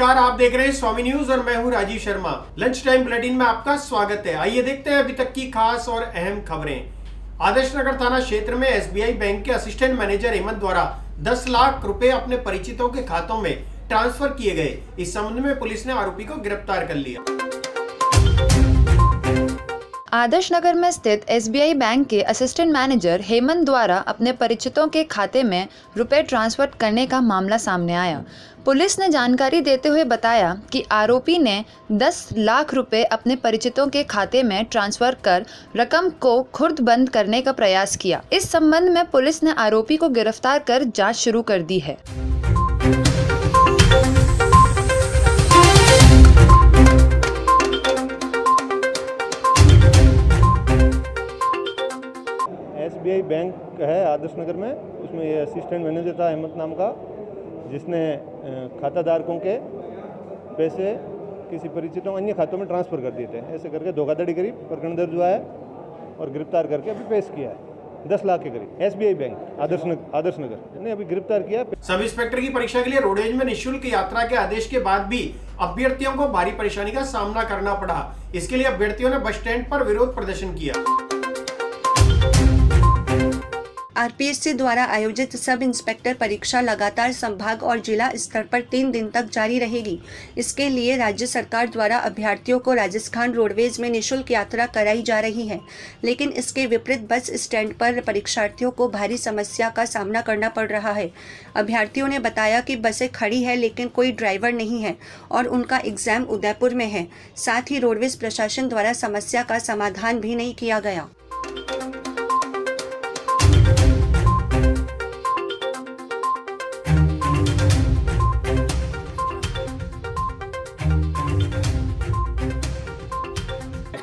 नमस्कार, आप देख रहे हैं स्वामी न्यूज और मैं हूं Rajeev Sharma. Lunch time bulletin में आपका स्वागत है। आइए देखते हैं अभी तक की खास और अहम खबरें। आदर्श नगर थाना क्षेत्र में एसबीआई बैंक के असिस्टेंट मैनेजर हेमंत द्वारा 10 लाख रुपए अपने परिचितों के खातों में ट्रांसफर किए गए। इस संबंध में पुलिस ने आरोपी को गिरफ्तार कर लिया। आदर्श नगर में स्थित एसबीआई बैंक के असिस्टेंट मैनेजर हेमंत द्वारा अपने परिचितों के खाते में रुपए ट्रांसफर करने का मामला सामने आया। पुलिस ने जानकारी देते हुए बताया कि आरोपी ने 10 लाख रुपए अपने परिचितों के खाते में ट्रांसफर कर रकम को खुर्द बंद करने का प्रयास किया। इस संबंध में पुलिस ने आरोपी को गिरफ्तार कर जांच शुरू कर दी है। एसबीआई बैंक है आदर्श नगर में, उसमें ये असिस्टेंट मैनेजर था हेमंत नाम का, जिसने खाताधारकों के पैसे किसी परिचितों अन्य खातों में ट्रांसफ़र कर दिए थे। ऐसे करके धोखाधड़ी करीब प्रकरण दर्ज हुआ है और गिरफ्तार करके अभी पेश किया है। 10 लाख के करीब एसबीआई बैंक आदर्श नगर ने अभी गिरफ्तार किया। सब इंस्पेक्टर की परीक्षा के लिए रोडवेज में निःशुल्क यात्रा के आदेश के बाद भी अभ्यर्थियों को भारी परेशानी का सामना करना पड़ा। इसके लिए अभ्यर्थियों ने बस स्टैंड पर विरोध प्रदर्शन किया। आरपीएससी द्वारा आयोजित सब इंस्पेक्टर परीक्षा लगातार संभाग और जिला स्तर पर 3 दिन तक जारी रहेगी। इसके लिए राज्य सरकार द्वारा अभ्यर्थियों को राजस्थान रोडवेज में निःशुल्क यात्रा कराई जा रही है, लेकिन इसके विपरीत बस स्टैंड पर परीक्षार्थियों को भारी समस्या का सामना करना पड़ रहा है। अभ्यर्थियों ने बताया कि बसें खड़ी है लेकिन कोई ड्राइवर नहीं है और उनका एग्जाम उदयपुर में है। साथ ही रोडवेज प्रशासन द्वारा समस्या का समाधान भी नहीं किया गया।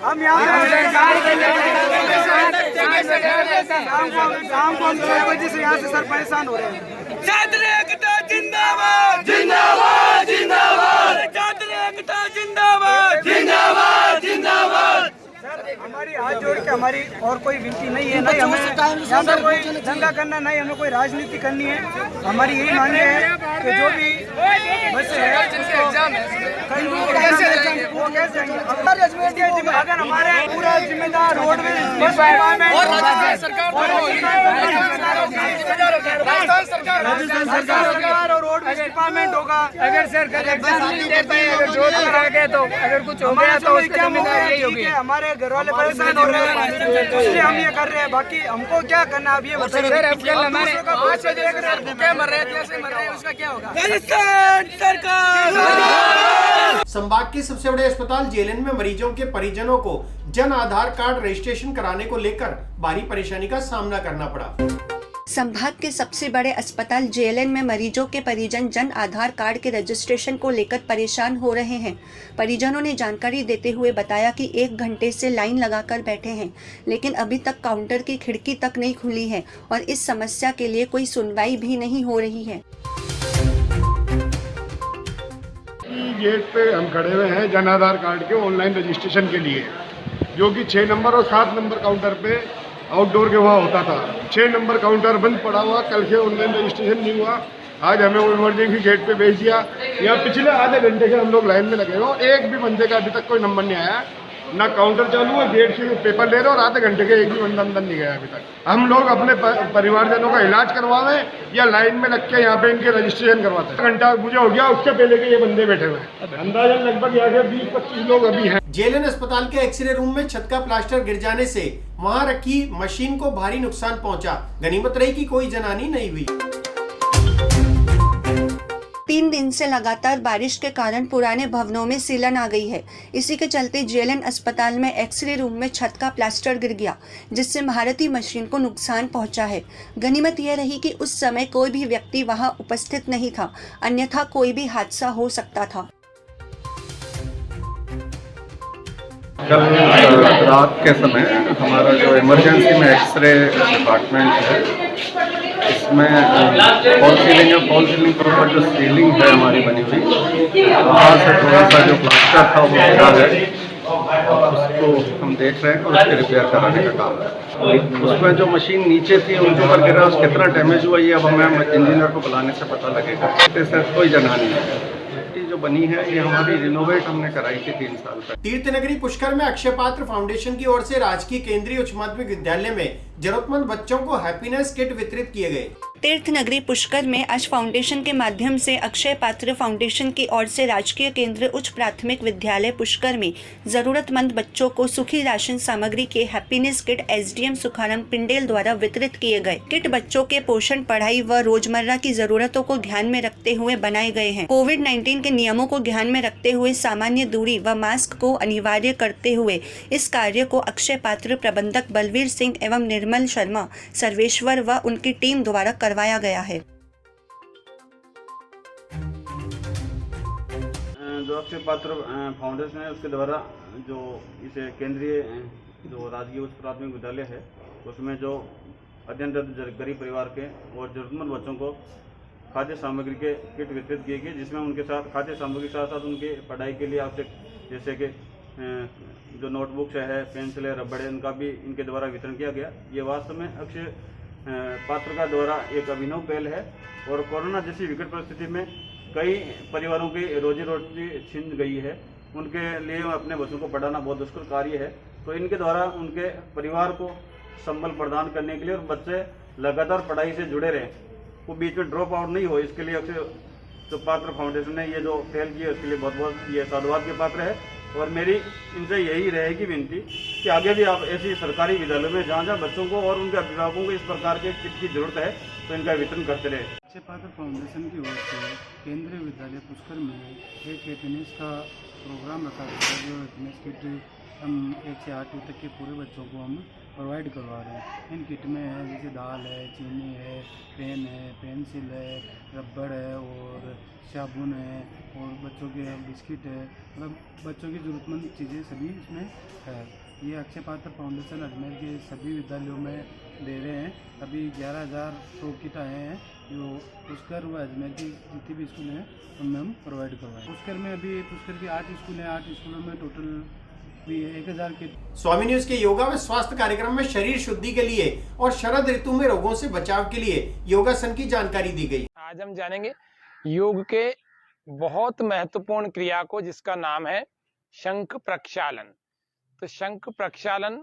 हम यहाँ शाम को हम 6 बजे से यहाँ से सर परेशान हो रहे हैं। छात्र एकता जिंदाबाद जिंदाबाद जिंदाबाद, छात्र एकता जिंदाबाद जिंदाबाद जिंदाबाद। हमारी हाथ जोड़ के हमारी और कोई विनती नहीं है, नहीं हमें यहाँ पर कोई दंगा करना, नहीं हमें कोई राजनीति करनी है। हमारी यही मांग है कि जो भी बच्चे हैं कहीं वो कैसे जाएंगे। अगर हमारे पूरा जिम्मेदार रोडवेज सरकार और रोडवेज डिपार्टमेंट होगा। अगर सर तो अगर कुछ हो गया तो उसकी जिम्मेदारी यही होगी। हमारे घर वाले परेशान हो रहे हैं, इसलिए हम ये कर रहे हैं। बाकी हमको क्या करना अब ये बताइए। उसका क्या होगा? राजस्थान सरकार। संभाग के सबसे बड़े अस्पताल जेएलएन में मरीजों के परिजनों को जन आधार कार्ड रजिस्ट्रेशन कराने को लेकर भारी परेशानी का सामना करना पड़ा। संभाग के सबसे बड़े अस्पताल जेएलएन में मरीजों के परिजन जन आधार कार्ड के रजिस्ट्रेशन को लेकर परेशान हो रहे हैं। परिजनों ने जानकारी देते हुए बताया कि 1 घंटे से लाइन लगाकर बैठे हैं, लेकिन अभी तक काउंटर की खिड़की तक नहीं खुली है और इस समस्या के लिए कोई सुनवाई भी नहीं हो रही है। गेट पे हम खड़े हुए हैं जन आधार कार्ड के ऑनलाइन रजिस्ट्रेशन के लिए, जो कि 6 नंबर और 7 नंबर काउंटर पे आउटडोर के वहाँ होता था। 6 नंबर काउंटर बंद पड़ा हुआ, कल से ऑनलाइन रजिस्ट्रेशन नहीं हुआ। आज हमें वो इमरजेंसी गेट पे भेज दिया। यहाँ पिछले आधे घंटे से हम लोग लाइन में लगे हुए और एक भी बंदे का अभी तक कोई नंबर नहीं आया। ना काउंटर चालू है, गेट से पेपर ले रहे और आधे घंटे के एक भी बंदा अंदर नहीं गया अभी तक। हम लोग अपने परिवारजनों का इलाज करवावे या लाइन में लग के यहाँ पे इनके रजिस्ट्रेशन करवाते हैं। घंटा मुझे हो गया, उससे पहले के ये बंदे बैठे हुए हैं। अंदाजन लगभग यहाँ से 20-25 लोग अभी हैं। जेएलएन अस्पताल के एक्सरे रूम में छत का प्लास्टर गिर जाने से वहां रखी मशीन को भारी नुकसान पहुंचा। गनीमत रही कि कोई जनहानि नहीं हुई। 3 दिन से लगातार बारिश के कारण पुराने भवनों में सीलन आ गई है। इसी के चलते जेएलएन अस्पताल में एक्सरे रूम में छत का प्लास्टर गिर गया, जिससे महारथी मशीन को नुकसान पहुंचा है। गनीमत यह रही कि उस समय कोई भी व्यक्ति वहां उपस्थित नहीं था, अन्यथा कोई भी हादसा हो सकता था। कल रात के समय हमारा जो इमरजेंसी में एक्सरे डिपार्टमेंट है, इसमें फॉल सीलिंग है। फॉल सीलिंग के ऊपर जो सीलिंग है हमारी बनी हुई, वहाँ से थोड़ा सा जो प्लास्टर था वो गिरा है, उसको हम देख रहे हैं और उसके रिपेयर कराने का काम है। उसमें जो मशीन नीचे थी उनके ऊपर गिरा, उस कितना डैमेज हुआ ये अब हमें इंजीनियर को बुलाने से पता लगेगा। इससे कोई जनहानि नहीं है। जो बनी है ये हमारी रिनोवेट हमने कराई थी 3 साल पहले। तीर्थनगरी पुष्कर में अक्षय पात्र फाउंडेशन की ओर से राजकीय केंद्रीय उच्च माध्यमिक विद्यालय में जरूरतमंद बच्चों को हैप्पीनेस किट वितरित किए गए। तीर्थनगरी पुष्कर में आज फाउंडेशन के माध्यम से अक्षय पात्र फाउंडेशन की ओर से राजकीय केंद्रीय उच्च प्राथमिक विद्यालय पुष्कर में जरूरतमंद बच्चों को सुखी राशन सामग्री के happiness kit SDM Sukhanand Pindel द्वारा वितरित किए गए। किट बच्चों के पोषण, पढ़ाई व रोजमर्रा की जरूरतों को ध्यान में रखते हुए बनाए गए हैं। कोविड-19 के नियमों को ध्यान में रखते हुए सामान्य दूरी व मास्क को अनिवार्य करते हुए इस कार्य को अक्षय पात्र प्रबंधक बलवीर सिंह एवं निर्मल शर्मा, सर्वेश्वर व उनकी टीम द्वारा करवाया गया है। जो अक्षय पात्र फाउंडेशन है उसके द्वारा जो इसे केंद्रीय जो राजकीय उच्च प्राथमिक विद्यालय है उसमें जो अत्यंत गरीब परिवार के और जरूरतमंद बच्चों को खाद्य सामग्री के किट वितरित किए गए, जिसमें उनके साथ खाद्य सामग्री के साथ साथ उनके पढ़ाई के लिए आवश्यक जैसे कि जो नोटबुक्स है, पेंसिल है, रबड़ है, उनका भी इनके द्वारा वितरण किया गया। ये वास्तव में अक्षय पात्र का द्वारा एक अभिनव पहल है और कोरोना जैसी विकट परिस्थिति में कई परिवारों की रोजी रोटी छिन गई है, उनके लिए अपने बच्चों को पढ़ाना बहुत दुष्कर कार्य है। तो इनके द्वारा उनके परिवार को संबल प्रदान करने के लिए और बच्चे लगातार पढ़ाई से जुड़े रहें, वो बीच में ड्रॉप आउट नहीं हो, इसके लिए अक्षय जो पात्र फाउंडेशन ने ये जो पहल की है उसके लिए बहुत बहुत ये साधुवाद के पात्र है। और मेरी इनसे यही रहेगी विनती कि आगे भी आप ऐसी सरकारी विद्यालयों में जहाँ जहाँ बच्चों को और उनके अभिभावकों को इस प्रकार के किट की जरूरत है तो इनका वितरण करते रहे। अक्षय पात्र फाउंडेशन की ओर से केंद्रीय विद्यालय पुष्कर में एक हैप्पीनेस का प्रोग्राम रखा गया है, जो हैप्पीनेस किट हम 1 से 8 तक के पूरे बच्चों को हम प्रोवाइड करवा रहे हैं। इन किट में है जैसे दाल है, चीनी है, पेन है, पेंसिल है, रबड़ है और साबुन है और बच्चों के बिस्किट है, मतलब बच्चों की ज़रूरतमंद चीज़ें सभी इसमें है। ये अक्षय पात्र फाउंडेशन अजमेर के सभी विद्यालयों में दे रहे हैं। अभी 11,100 किट आए हैं जो पुष्कर व अजमेर की जितनी भी स्कूल हैं उनमें हम प्रोवाइड करवाएं। पुष्कर में अभी पुष्कर की 8 स्कूल हैं, 8 स्कूलों में टोटल भी 1,000 किट। स्वामी न्यूज के योगा व स्वास्थ्य कार्यक्रम में शरीर शुद्धि के लिए और शरद ऋतु में रोगों से बचाव के लिए योगासन की जानकारी दी गई। आज हम जानेंगे योग के बहुत महत्वपूर्ण क्रिया को, जिसका नाम है शंख प्रक्षालन। तो शंख प्रक्षालन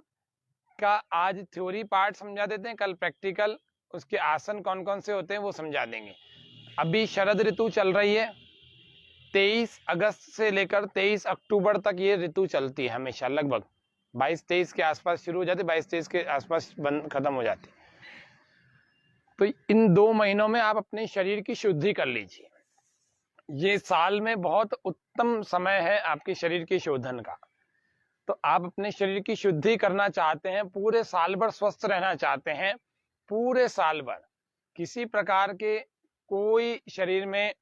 का आज थ्योरी पार्ट समझा देते हैं, कल प्रैक्टिकल उसके आसन कौन कौन से होते हैं वो समझा देंगे। अभी शरद ऋतु चल रही है, 23 अगस्त से लेकर 23 अक्टूबर तक ये ऋतु चलती है हमेशा, लगभग 22-23 के आसपास शुरू हो जाती है, 22-23 के आसपास बंद खत्म हो जाती है। तो इन 2 महीनों में आप अपने शरीर की शुद्धि कर लीजिए। ये साल में बहुत उत्तम समय है आपके शरीर के शोधन का। तो आप अपने शरीर की शुद्धि करना चाहते हैं, पूरे साल भर स्वस्थ रहना चाहते हैं, पूरे साल भर किसी प्रकार के कोई शरीर में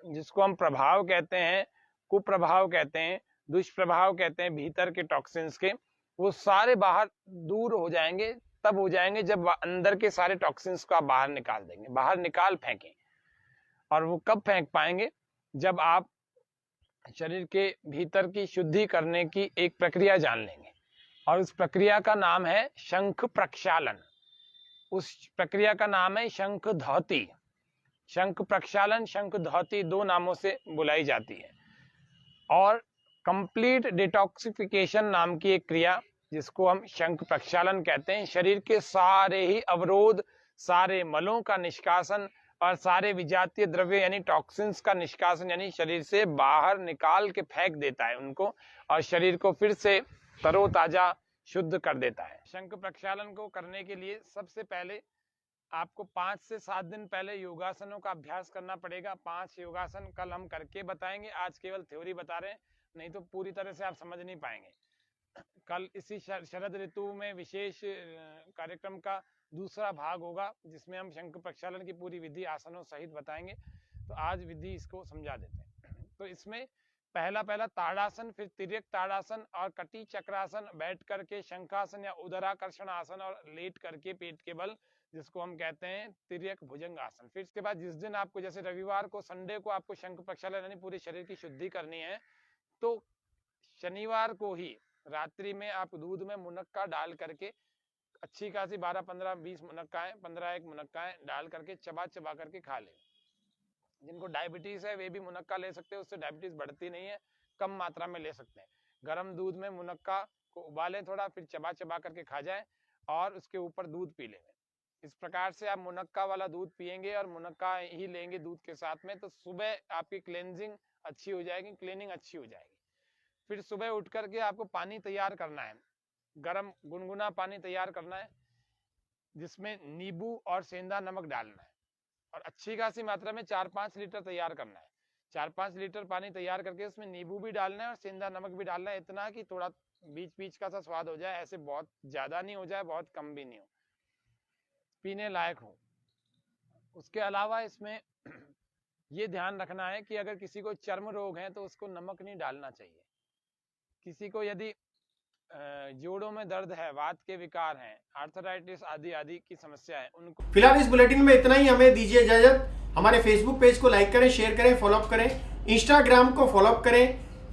जिसको हम प्रभाव कहते हैं, कुप्रभाव कहते हैं, दुष्प्रभाव कहते हैं, भीतर के टॉक्सिन्स के, वो सारे बाहर दूर हो जाएंगे। तब हो जाएंगे जब अंदर के सारे टॉक्सिन्स को आप बाहर निकाल देंगे, बाहर निकाल फेंकें। और वो कब फेंक पाएंगे? जब आप शरीर के भीतर की शुद्धि करने की एक प्रक्रिया जान लेंगे, और उस प्रक्रिया का नाम है शंख प्रक्षालन। उस प्रक्रिया का नाम है शंख धौती। शंख प्रक्षालन, शंख धौती 2 नामों से बुलाई जाती है। और कंप्लीट डिटॉक्सिफिकेशन नाम की एक क्रिया जिसको हम शंख प्रक्षालन कहते हैं, शरीर के सारे ही अवरोध, सारे मलों का निष्कासन और सारे विजातीय द्रव्य यानी टॉक्सिन्स का निष्कासन, यानी शरीर से बाहर निकाल के फेंक देता है उनको, और शरीर को फिर से तरोताजा शुद्ध कर देता है। शंख प्रक्षालन को करने के लिए सबसे पहले आपको 5 से 7 दिन पहले योगासनों का अभ्यास करना पड़ेगा। 5 योगासन कल हम करके बताएंगे, आज केवल थ्योरी बता रहे हैं, नहीं तो पूरी तरह से आप समझ नहीं पाएंगे। कल इसी शरद ऋतु में विशेष कार्यक्रम का दूसरा भाग होगा जिसमें हम शंख प्रक्षालन की पूरी विधि आसनों सहित बताएंगे। तो आज विधि इसको समझा देते हैं। तो इसमें पहला ताड़ासन, फिर तिर्यक ताड़ासन और कटी चक्रासन, बैठ करके शंखासन या उदराकर्षण आसन, और लेट करके पेट के बल जिसको हम कहते हैं तिर्यक भुजंग आसन। फिर इसके बाद जिस दिन आपको, जैसे रविवार को, संडे को आपको शंख प्रक्षालन यानी पूरे शरीर की शुद्धि करनी है, तो शनिवार को ही रात्रि में आप दूध में मुनक्का डाल करके अच्छी खासी 12, 15, 20 मुनक्काएं, 15 एक मुनक्काएं डाल करके चबा चबा करके खा लें। जिनको डायबिटीज है वे भी मुनक्का ले सकते हैं, उससे डायबिटीज बढ़ती नहीं है, कम मात्रा में ले सकते हैं। गर्म दूध में मुनक्का को उबालें थोड़ा, फिर चबा चबा करके खा जाएं और उसके ऊपर दूध पी लें। इस प्रकार से आप मुनक्का वाला दूध पिएंगे और मुनक्का ही लेंगे दूध के साथ में, तो सुबह आपकी क्लेंजिंग अच्छी हो जाएगी, क्लीनिंग अच्छी हो जाएगी। फिर सुबह उठ करके आपको पानी तैयार करना है, गरम गुनगुना पानी तैयार करना है, जिसमें नींबू और सेंधा नमक डालना है और अच्छी खासी मात्रा में 4-5 लीटर तैयार करना है। 4-5 लीटर पानी तैयार करके उसमें नींबू भी डालना है और सेंधा नमक भी डालना है, इतना कि थोड़ा बीच बीच का सा स्वाद हो जाए, ऐसे बहुत ज्यादा नहीं हो जाए, बहुत कम भी नहीं हो, पीने लायक हो। उसके अलावा इसमें ये ध्यान रखना है कि अगर किसी को चर्म रोग है तो उसको नमक नहीं डालना चाहिए। किसी को यदि जोड़ों में दर्द है, वात के विकार हैं, आर्थराइटिस आदि आदि की समस्या है, उनको। फिलहाल इस बुलेटिन में इतना ही, हमें दीजिए इजाजत। हमारे फेसबुक पेज को लाइक करें, शेयर करें, फॉलोअप करें, इंस्टाग्राम को फॉलोअप करें,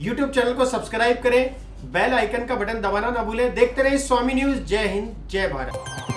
यूट्यूब चैनल को सब्सक्राइब करें, बेल आइकन का बटन दबाना ना भूलें। देखते रहिए स्वामी न्यूज। जय हिंद, जय भारत।